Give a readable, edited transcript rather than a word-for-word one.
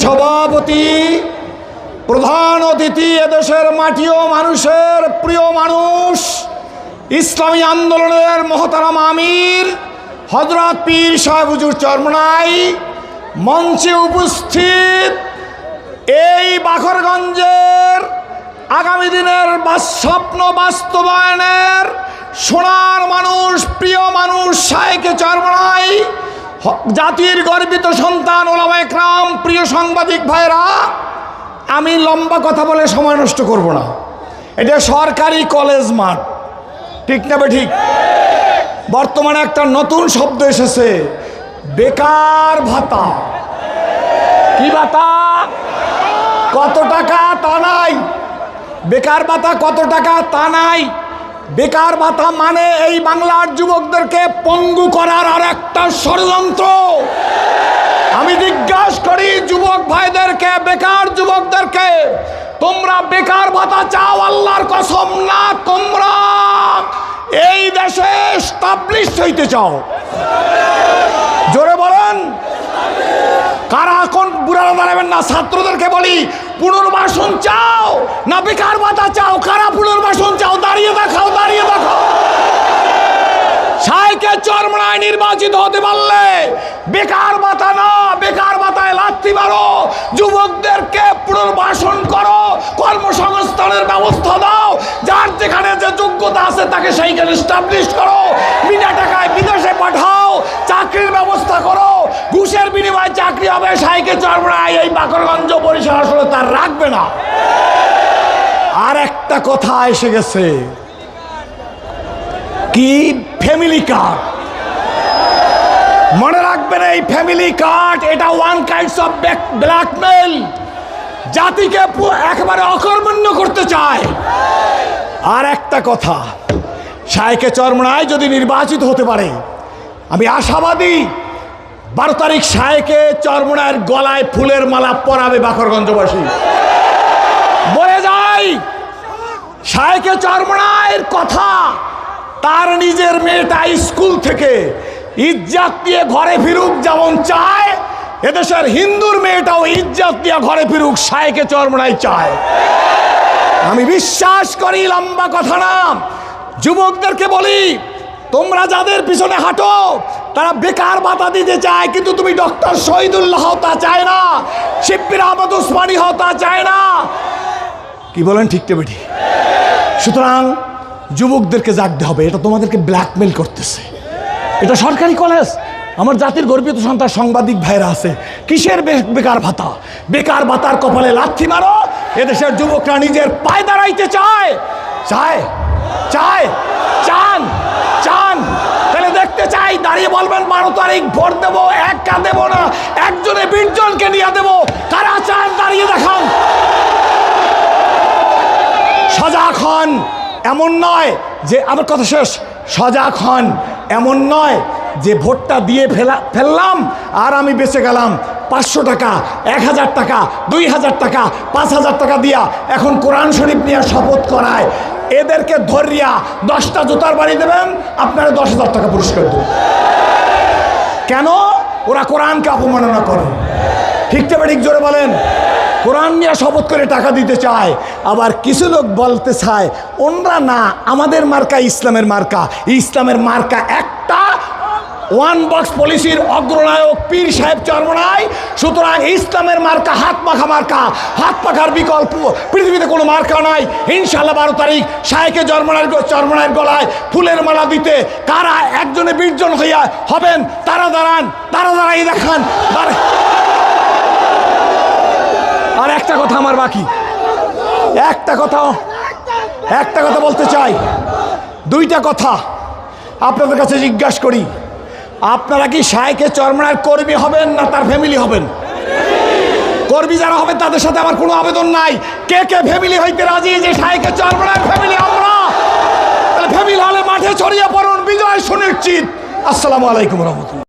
সভাপতি, প্রধান অতিথি, এদেশের মাটি ও মানুষের প্রিয় মানুষ, ইসলামী আন্দোলনের মহতারাম আমির হযরত পীর সাহেব হুজুর চরমনাই, মঞ্চে উপস্থিত এই বাখরগঞ্জের আগামী দিনের স্বপ্ন বাস্তবায়নের সোনার মানুষ, প্রিয় মানুষ শায়েখে চরমনাই, জাতির গর্বিত সন্তান ওলামায়ে কেরাম, প্রিয় সাংবাদিক ভাইরা, আমি লম্বা কথা বলে সময় নষ্ট করব না। এটা সরকারি কলেজ মাঠ, ঠিক না বে ঠিক? বর্তমানে একটা নতুন শব্দ এসেছে, বেকার ভাতা। কি ভাতা? কত টাকা তা নাই। বেকার ভাতা কত টাকা তা নাই। বেকার ভাতা মানে এই বাংলার যুবকদেরকে পঙ্গু করার আর একটা ষড়যন্ত্র। আমি জিজ্ঞাসা করি যুবক ভাইদেরকে, বেকার যুবকদেরকে, তোমরা বেকার ভাতা চাও আল্লাহর কসম না তোমরা এই দেশে এস্টাবলিশ হইতে চাও? জোরে বলেন। কারা কোন বুড়ারা দাঁড়াবেন না? ছাত্রদেরকে বলি, পুনর্বাসন চাও না বেকার ভাতা চাও? কারা পুনর্বাসন চাও? দাঁড়িয়ে দেখাও, দাঁড়িয়ে দেখাও। শায়েখে চরমনাই নির্বাচিত হতে পারলে বেকার ভাতা না, বেকার ভাতায় লাথি মারো, যুবকদেরকে পুনর্বাসন করো, কর্মসংস্থানের ব্যবস্থা দাও, যার যেখানে যে যোগ্যতা আছে তাকে সেইখানে এস্টাবলিশ করো, বিনা টাকায় বিদেশে পাঠাও, চাকরির ব্যবস্থা করো, ঘুষের বিনিময়ে চাকরি হবে। শায়েখে চরমনাই এই বাকরগঞ্জ বরিশাল আসলে তার রাখবে না। আর একটা কথা এসে গেছে, কি? Family card. মনে রাখবেন, এই ফ্যামিলি কার্ড এটা ওয়ান কাইন্ডস অফ ব্ল্যাকমেল। জাতিকে একেবারে অকর্মণ্য করতে চায়। আর একটা কথা, শায়েখে চরমনাই যদি নির্বাচিত হতে পারে, আমি আশাবাদী 12 তারিখ শায়েখে চরমনাইয়ের গলায় ফুলের মালা পরাবে বাকরগঞ্জবাসী। বলে যাই, শায়েখে চরমনাইয়ের কথা, তার নিজের মেয়েটা স্কুল থেকে ইজ্জত দিয়ে ঘরে ফিরুক যেমন চায়, এদেশের হিন্দুর মেয়েটাও ইজ্জত দিয়ে ঘরে ফিরুক শায়েখে চরমনাই চায়। আমি বিশ্বাস করি, লম্বা কথা না, যুবকদেরকে বলি, তোমরা যাদের পিছনে হাঁটো তারা বেকার ভাতা দিতে চায়, কিন্তু তুমি ডক্টর শহীদুল্লাহ তা চায় না, শিব্বির আহমদ উসমানী হও তা চায় না। কি বলেন? ঠিক না বেটি? সুতরাং যুবকদেরকে জাগতে হবে। এটা তোমাদেরকে ব্ল্যাকমেল করতেছে। এটা সরকারি কলেজ। আমার জাতির গর্বিত সন্তান সাংবাদিক ভাইরা আছে, কিসের বেকার ভাতা? বেকার ভাতার কপালে লাথি মারো। এদেশের যুবকরা নিজের পায়ে দাঁড়াইতে চায়, চায়, চায়, চান, চান। তাহলে দেখতে চাই, দাঁড়িয়ে বলবেন 12 তারিখ ভোট দেবো, একা দেবো না, একজনে 20 জনকে নিয়ে দেবো। কারা চান? দাঁড়িয়ে দেখান। সজাগ হন। এমন নয় যে, আমার কথা শেষ, সজাগ হন। এমন নয় যে ভোটটা দিয়ে ফেললাম আর আমি বেঁচে গেলাম। 500 টাকা, 1000 টাকা, 2000 টাকা, 5000 টাকা দিয়া এখন কোরআন শরীফ নিয়ে শপথ করায়। এদেরকে ধরিয়া 10টা জুতার বাড়ি দেবেন, আপনারা 10,000 টাকা পুরস্কার দেবেন। কেন? ওরা কোরআনকে অপমাননা করে। ঠিক তো ঠিক? জোরে বলেন। কোরআন নিয়ে শপথ করে টাকা দিতে চায়। আবার কিছু লোক বলতে চায়, ওনরা না, আমাদের মার্কা ইসলামের মার্কা। ইসলামের মার্কা একটা, ওয়ান বক্স পলিসির অগ্রনায়ক পীর সাহেব চরমনাই। সুতরাং ইসলামের মার্কা হাত পাখা মার্কা। হাত পাখার বিকল্প পৃথিবীতে কোনো মার্কা নাই। ইনশাআল্লাহ 12 তারিখ শায়েখে চরমনাইয়ের গলায় ফুলের মালা দিতে কারা একজনে 20 জন হইয়া হবেন, তারা দাঁড়ান, তারা দাঁড়াই দেখান। আর একটা কথা আমার বাকি, একটা কথা বলতে চাই, 2টা কথা আপনাদের কাছে জিজ্ঞাসা করি। আপনারা কি শায়েখে চরমনাইয়ের কর্মী হবেন না তার ফ্যামিলি হবেন? কর্মী যারা হবেন তাদের সাথে আমার কোনো আবেদন নাই। কে কে ফ্যামিলি হইতে রাজি যে শায়েখে চরমনাইয়ের ফ্যামিলি আমরা? তাহলে ফ্যামিলি হলে মাঠে ছড়িয়ে পড়ুন, বিজয় সুনিশ্চিত। আসসালামু আলাইকুম রহমতুল্লাহ।